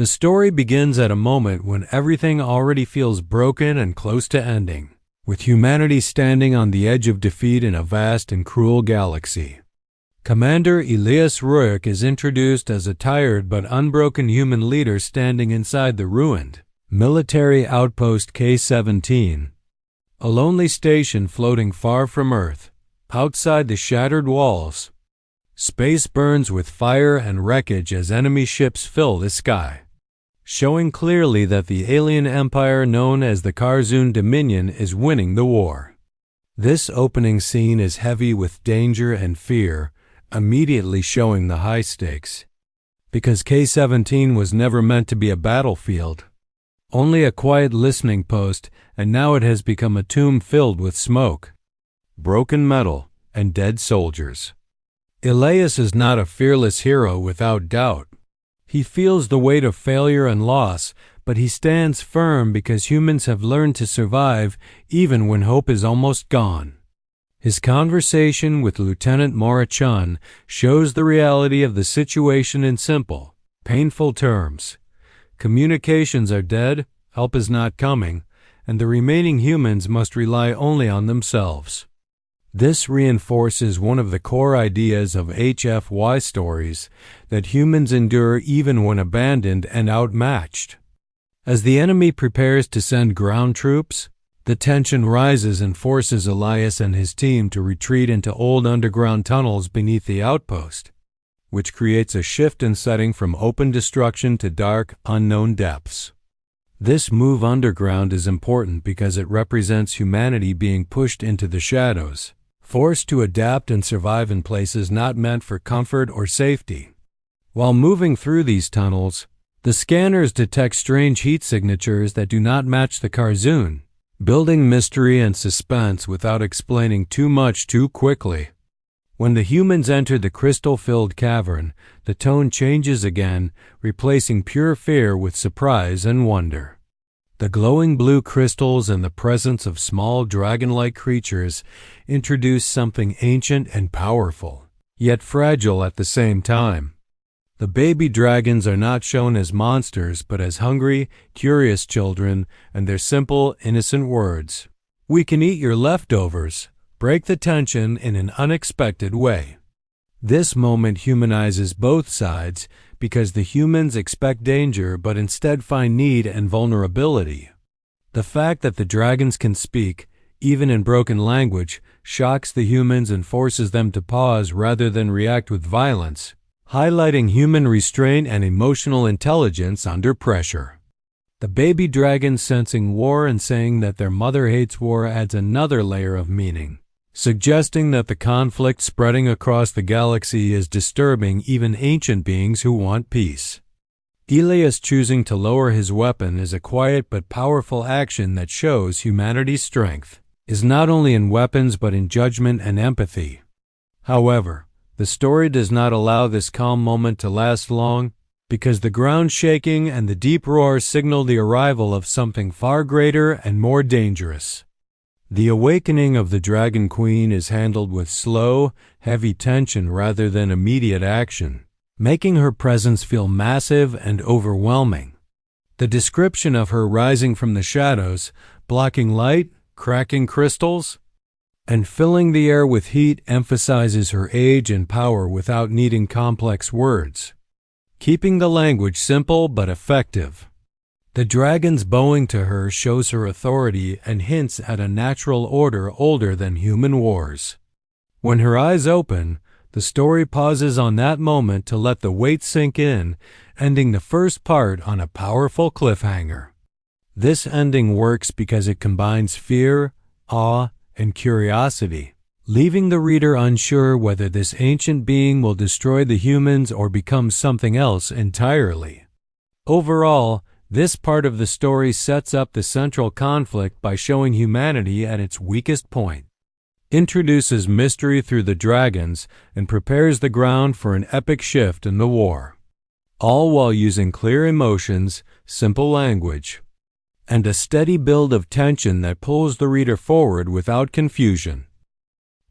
The story begins at a moment when everything already feels broken and close to ending, with humanity standing on the edge of defeat in a vast and cruel galaxy. Commander Elias Rurik is introduced as a tired but unbroken human leader standing inside the ruined military outpost K-17, a lonely station floating far from Earth. Outside the shattered walls, space burns with fire and wreckage as enemy ships fill the sky, showing clearly that the alien empire known as the Karzun Dominion is winning the war. This opening scene is heavy with danger and fear, immediately showing the high stakes. Because K-17 was never meant to be a battlefield, only a quiet listening post, and now it has become a tomb filled with smoke, broken metal, and dead soldiers. Elias is not a fearless hero without doubt. He feels the weight of failure and loss, but he stands firm because humans have learned to survive even when hope is almost gone. His conversation with Lieutenant Mora-chan shows the reality of the situation in simple, painful terms. Communications are dead, help is not coming, and the remaining humans must rely only on themselves. This reinforces one of the core ideas of HFY stories, that humans endure even when abandoned and outmatched. As the enemy prepares to send ground troops, the tension rises and forces Elias and his team to retreat into old underground tunnels beneath the outpost, which creates a shift in setting from open destruction to dark, unknown depths. This move underground is important because it represents humanity being pushed into the shadows, forced to adapt and survive in places not meant for comfort or safety. While moving through these tunnels, the scanners detect strange heat signatures that do not match the Karzun, building mystery and suspense without explaining too much too quickly. When the humans enter the crystal-filled cavern, the tone changes again, replacing pure fear with surprise and wonder. The glowing blue crystals and the presence of small dragon-like creatures introduce something ancient and powerful, yet fragile at the same time. The baby dragons are not shown as monsters but as hungry, curious children, and their simple, innocent words, "We can eat your leftovers," break the tension in an unexpected way. This moment humanizes both sides because the humans expect danger but instead find need and vulnerability. The fact that the dragons can speak, even in broken language, shocks the humans and forces them to pause rather than react with violence, highlighting human restraint and emotional intelligence under pressure. The baby dragons sensing war and saying that their mother hates war adds another layer of meaning, suggesting that the conflict spreading across the galaxy is disturbing even ancient beings who want peace. Elias choosing to lower his weapon is a quiet but powerful action that shows humanity's strength is not only in weapons but in judgment and empathy. However, the story does not allow this calm moment to last long, because the ground shaking and the deep roar signal the arrival of something far greater and more dangerous. The awakening of the Dragon Queen is handled with slow, heavy tension rather than immediate action, making her presence feel massive and overwhelming. The description of her rising from the shadows, blocking light, cracking crystals, and filling the air with heat emphasizes her age and power without needing complex words, keeping the language simple but effective. The dragons bowing to her shows her authority and hints at a natural order older than human wars. When her eyes open, the story pauses on that moment to let the weight sink in, ending the first part on a powerful cliffhanger. This ending works because it combines fear, awe, and curiosity, leaving the reader unsure whether this ancient being will destroy the humans or become something else entirely. Overall, this part of the story sets up the central conflict by showing humanity at its weakest point, introduces mystery through the dragons, and prepares the ground for an epic shift in the war, all while using clear emotions, simple language, and a steady build of tension that pulls the reader forward without confusion.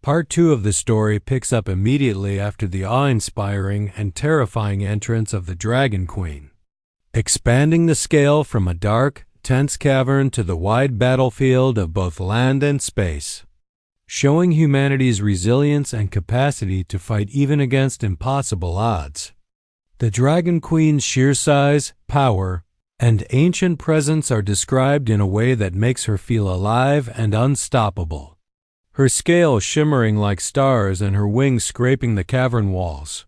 Part 2 of the story picks up immediately after the awe-inspiring and terrifying entrance of the Dragon Queen. expanding the scale from a dark, tense cavern to the wide battlefield of both land and space, showing humanity's resilience and capacity to fight even against impossible odds. The Dragon Queen's sheer size, power, and ancient presence are described in a way that makes her feel alive and unstoppable, her scales shimmering like stars and her wings scraping the cavern walls,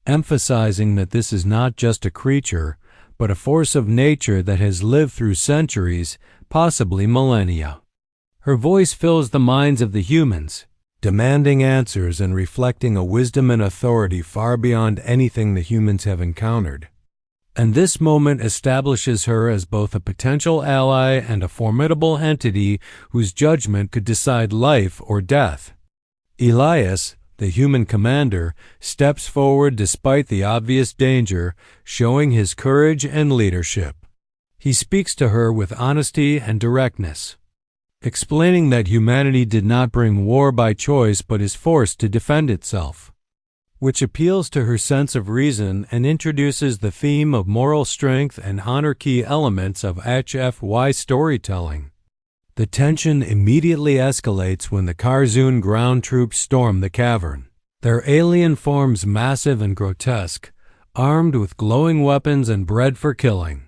emphasizing that this is not just a creature, but a force of nature that has lived through centuries, possibly millennia. Her voice fills the minds of the humans, demanding answers and reflecting a wisdom and authority far beyond anything the humans have encountered. And this moment establishes her as both a potential ally and a formidable entity whose judgment could decide life or death. Elias, the human commander, steps forward despite the obvious danger, showing his courage and leadership. He speaks to her with honesty and directness, explaining that humanity did not bring war by choice but is forced to defend itself, which appeals to her sense of reason and introduces the theme of moral strength and honor, key elements of HFY storytelling. The tension immediately escalates when the Karzoon ground troops storm the cavern, their alien forms massive and grotesque, armed with glowing weapons and bred for killing.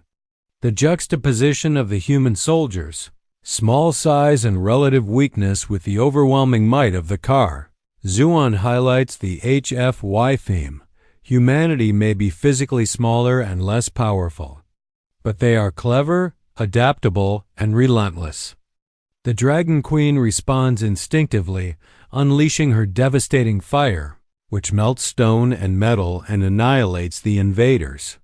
The juxtaposition of the human soldiers, small size and relative weakness with the overwhelming might of the Karzoon highlights the HFY theme. Humanity may be physically smaller and less powerful, but they are clever, adaptable, and relentless. The Dragon Queen responds instinctively, unleashing her devastating fire, which melts stone and metal and annihilates the invaders.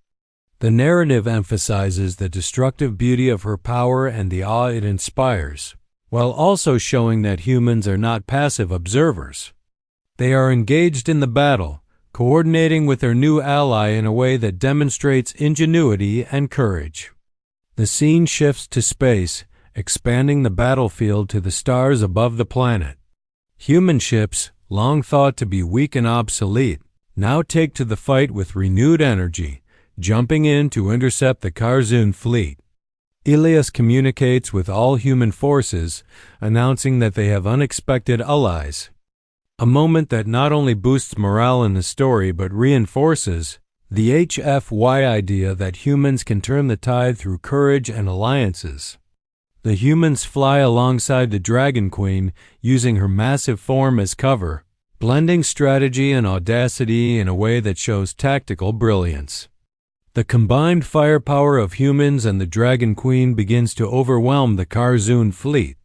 The narrative emphasizes the destructive beauty of her power and the awe it inspires, while also showing that humans are not passive observers. They are engaged in the battle, coordinating with their new ally in a way that demonstrates ingenuity and courage. The scene shifts to space, expanding the battlefield to the stars above the planet. Human ships, long thought to be weak and obsolete, now take to the fight with renewed energy, jumping in to intercept the Karzoon fleet. Elias communicates with all human forces, announcing that they have unexpected allies, a moment that not only boosts morale in the story but reinforces the HFY idea that humans can turn the tide through courage and alliances. The humans fly alongside the Dragon Queen, using her massive form as cover, blending strategy and audacity in a way that shows tactical brilliance. The combined firepower of humans and the Dragon Queen begins to overwhelm the Karzoon fleet,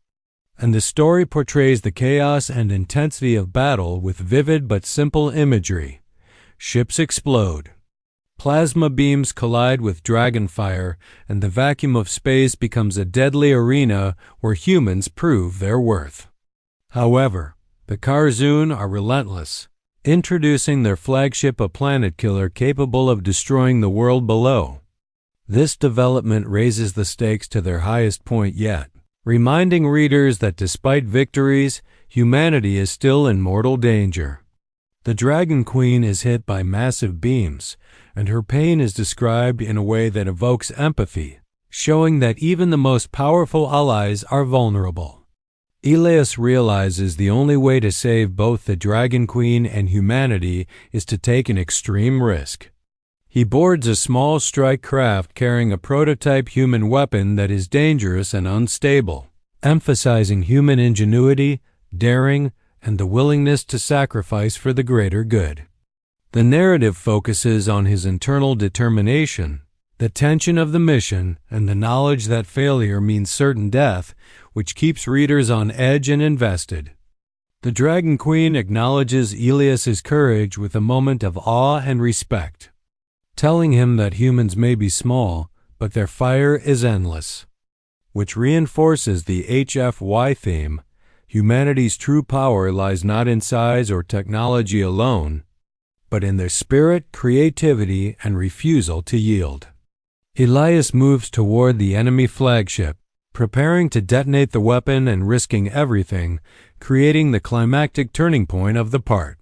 and the story portrays the chaos and intensity of battle with vivid but simple imagery. Ships explode, plasma beams collide with dragonfire, and the vacuum of space becomes a deadly arena where humans prove their worth. However, the Karzoon are relentless, introducing their flagship, a planet killer capable of destroying the world below. This development raises the stakes to their highest point yet, reminding readers that despite victories, humanity is still in mortal danger. The Dragon Queen is hit by massive beams, and her pain is described in a way that evokes empathy, showing that even the most powerful allies are vulnerable. Elias realizes the only way to save both the Dragon Queen and humanity is to take an extreme risk. He boards a small strike craft carrying a prototype human weapon that is dangerous and unstable, emphasizing human ingenuity, daring, and the willingness to sacrifice for the greater good. The narrative focuses on his internal determination, the tension of the mission, and the knowledge that failure means certain death, which keeps readers on edge and invested. The Dragon Queen acknowledges Elias's courage with a moment of awe and respect, telling him that humans may be small, but their fire is endless, which reinforces the HFY theme. Humanity's true power lies not in size or technology alone, but in their spirit, creativity, and refusal to yield. Elias moves toward the enemy flagship, preparing to detonate the weapon and risking everything, creating the climactic turning point of the part.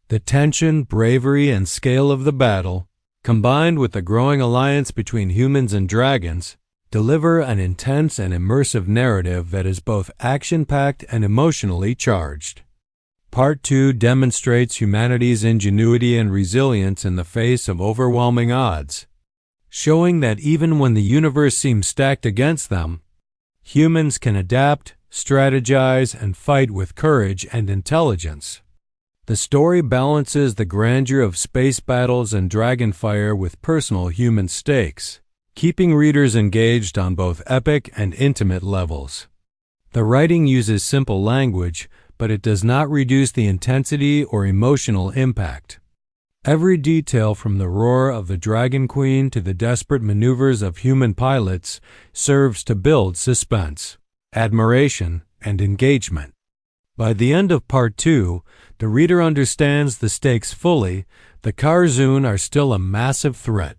The tension, bravery, and scale of the battle, combined with the growing alliance between humans and dragons, deliver an intense and immersive narrative that is both action-packed and emotionally charged. Part 2 demonstrates humanity's ingenuity and resilience in the face of overwhelming odds, showing that even when the universe seems stacked against them, humans can adapt, strategize, and fight with courage and intelligence. The story balances the grandeur of space battles and dragonfire with personal human stakes, keeping readers engaged on both epic and intimate levels. The writing uses simple language, but it does not reduce the intensity or emotional impact. Every detail from the roar of the Dragon Queen to the desperate maneuvers of human pilots serves to build suspense, admiration, and engagement. By the end of Part 2, the reader understands the stakes fully. The Karzoon are still a massive threat.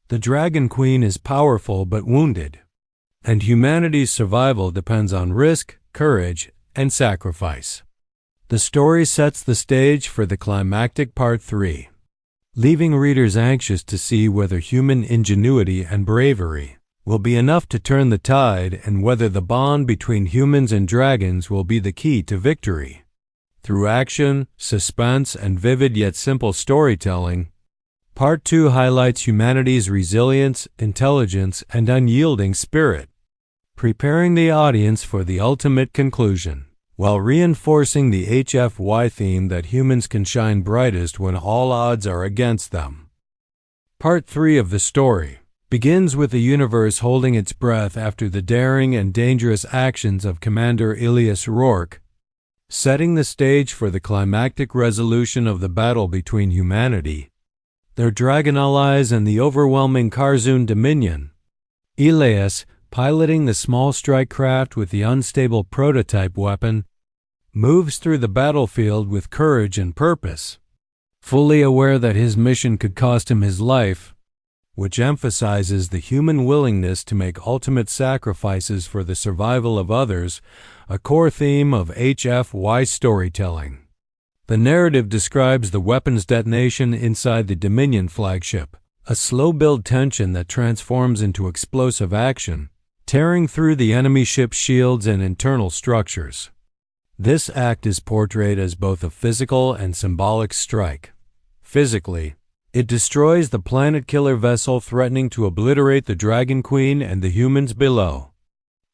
The Dragon Queen is powerful but wounded, and humanity's survival depends on risk, courage, and sacrifice. The story sets the stage for the climactic Part 3, leaving readers anxious to see whether human ingenuity and bravery will be enough to turn the tide and whether the bond between humans and dragons will be the key to victory. Through action, suspense, and vivid yet simple storytelling, Part 2 highlights humanity's resilience, intelligence, and unyielding spirit, preparing the audience for the ultimate conclusion, while reinforcing the HFY theme that humans can shine brightest when all odds are against them. Part 3 of the story begins with the universe holding its breath after the daring and dangerous actions of Commander Ilias Rourke, setting the stage for the climactic resolution of the battle between humanity, their dragon allies, and the overwhelming Karzoon Dominion. Ilias, piloting the small strike craft with the unstable prototype weapon, moves through the battlefield with courage and purpose, fully aware that his mission could cost him his life, which emphasizes the human willingness to make ultimate sacrifices for the survival of others, a core theme of HFY storytelling. The narrative describes the weapon's detonation inside the Dominion flagship, a slow-build tension that transforms into explosive action, tearing through the enemy ship's shields and internal structures. This act is portrayed as both a physical and symbolic strike. Physically, it destroys the planet-killer vessel, threatening to obliterate the Dragon Queen and the humans below.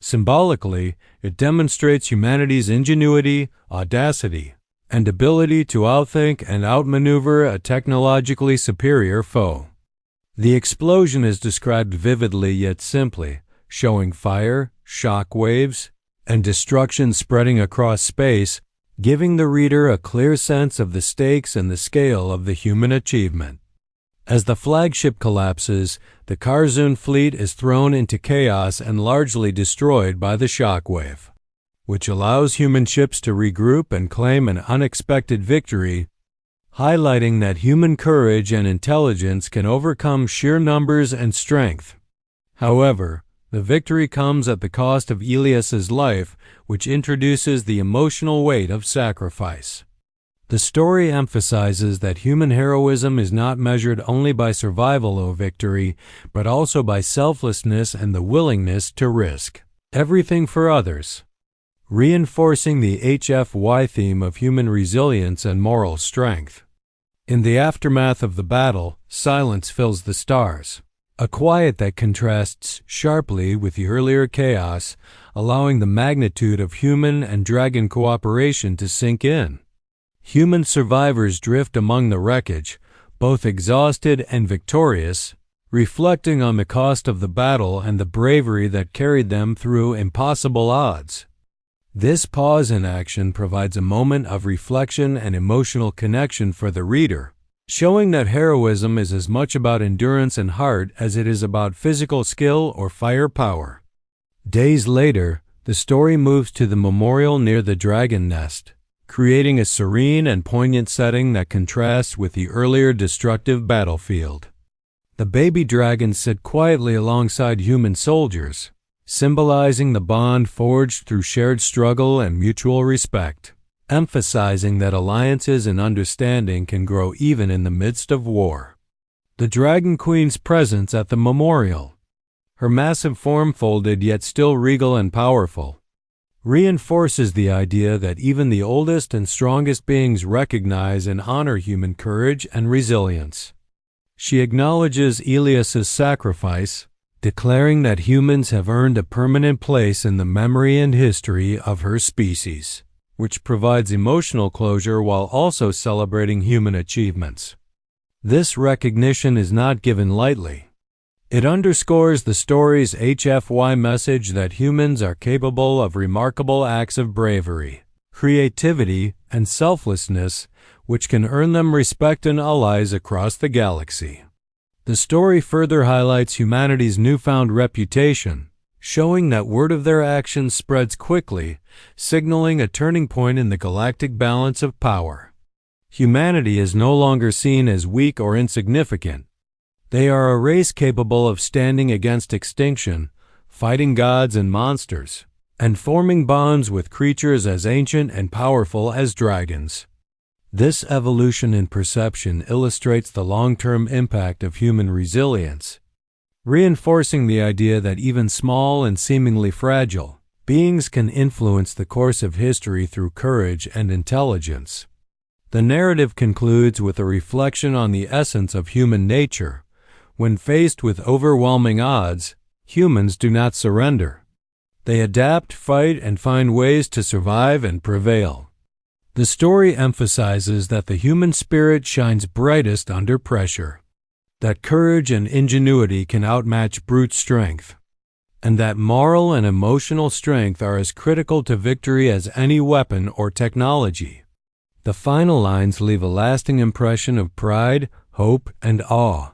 Symbolically, it demonstrates humanity's ingenuity, audacity, and ability to outthink and outmaneuver a technologically superior foe. The explosion is described vividly yet simply, showing fire, shock waves, and destruction spreading across space, giving the reader a clear sense of the stakes and the scale of the human achievement. As the flagship collapses, the Karzoon fleet is thrown into chaos and largely destroyed by the shockwave, which allows human ships to regroup and claim an unexpected victory, highlighting that human courage and intelligence can overcome sheer numbers and strength. However, the victory comes at the cost of Ilias's life, which introduces the emotional weight of sacrifice. The story emphasizes that human heroism is not measured only by survival or victory, but also by selflessness and the willingness to risk everything for others, reinforcing the HFY theme of human resilience and moral strength. In the aftermath of the battle, silence fills the stars, a quiet that contrasts sharply with the earlier chaos, allowing the magnitude of human and dragon cooperation to sink in. Human survivors drift among the wreckage, both exhausted and victorious, reflecting on the cost of the battle and the bravery that carried them through impossible odds. This pause in action provides a moment of reflection and emotional connection for the reader, showing that heroism is as much about endurance and heart as it is about physical skill or firepower. Days later, the story moves to the memorial near the dragon nest, creating a serene and poignant setting that contrasts with the earlier destructive battlefield. The baby dragons sit quietly alongside human soldiers, symbolizing the bond forged through shared struggle and mutual respect, emphasizing that alliances and understanding can grow even in the midst of war. The Dragon Queen's presence at the memorial, her massive form folded yet still regal and powerful, reinforces the idea that even the oldest and strongest beings recognize and honor human courage and resilience. She acknowledges Elias's sacrifice, declaring that humans have earned a permanent place in the memory and history of her species, which provides emotional closure while also celebrating human achievements. This recognition is not given lightly. It underscores the story's HFY message that humans are capable of remarkable acts of bravery, creativity, and selflessness, which can earn them respect and allies across the galaxy. The story further highlights humanity's newfound reputation, showing that word of their actions spreads quickly, signaling a turning point in the galactic balance of power. Humanity is no longer seen as weak or insignificant. They are a race capable of standing against extinction, fighting gods and monsters, and forming bonds with creatures as ancient and powerful as dragons. This evolution in perception illustrates the long-term impact of human resilience, reinforcing the idea that even small and seemingly fragile beings can influence the course of history through courage and intelligence. The narrative concludes with a reflection on the essence of human nature. When faced with overwhelming odds, humans do not surrender. They adapt, fight, and find ways to survive and prevail. The story emphasizes that the human spirit shines brightest under pressure, that courage and ingenuity can outmatch brute strength, and that moral and emotional strength are as critical to victory as any weapon or technology. The final lines leave a lasting impression of pride, hope, and awe,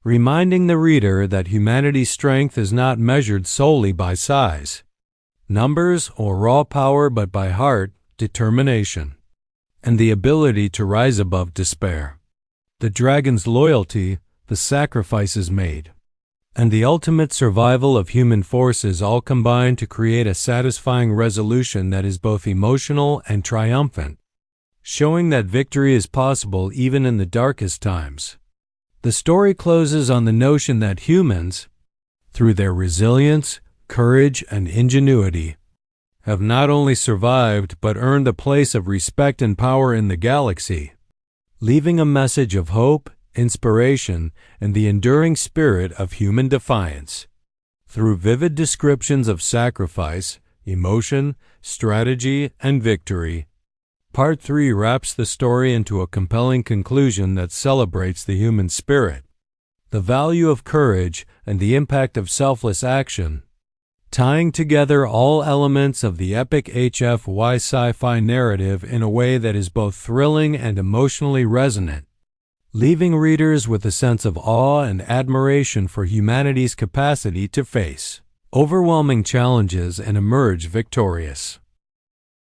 reminding the reader that humanity's strength is not measured solely by size, numbers, or raw power, but by heart, determination, and the ability to rise above despair. The dragon's loyalty, the sacrifices made, and the ultimate survival of human forces all combine to create a satisfying resolution that is both emotional and triumphant, showing that victory is possible even in the darkest times. The story closes on the notion that humans, through their resilience, courage, and ingenuity, have not only survived but earned a place of respect and power in the galaxy, leaving a message of hope, inspiration, and the enduring spirit of human defiance. Through vivid descriptions of sacrifice, emotion, strategy, and victory, Part 3 wraps the story into a compelling conclusion that celebrates the human spirit, the value of courage, and the impact of selfless action, tying together all elements of the epic HFY sci-fi narrative in a way that is both thrilling and emotionally resonant, leaving readers with a sense of awe and admiration for humanity's capacity to face overwhelming challenges and emerge victorious.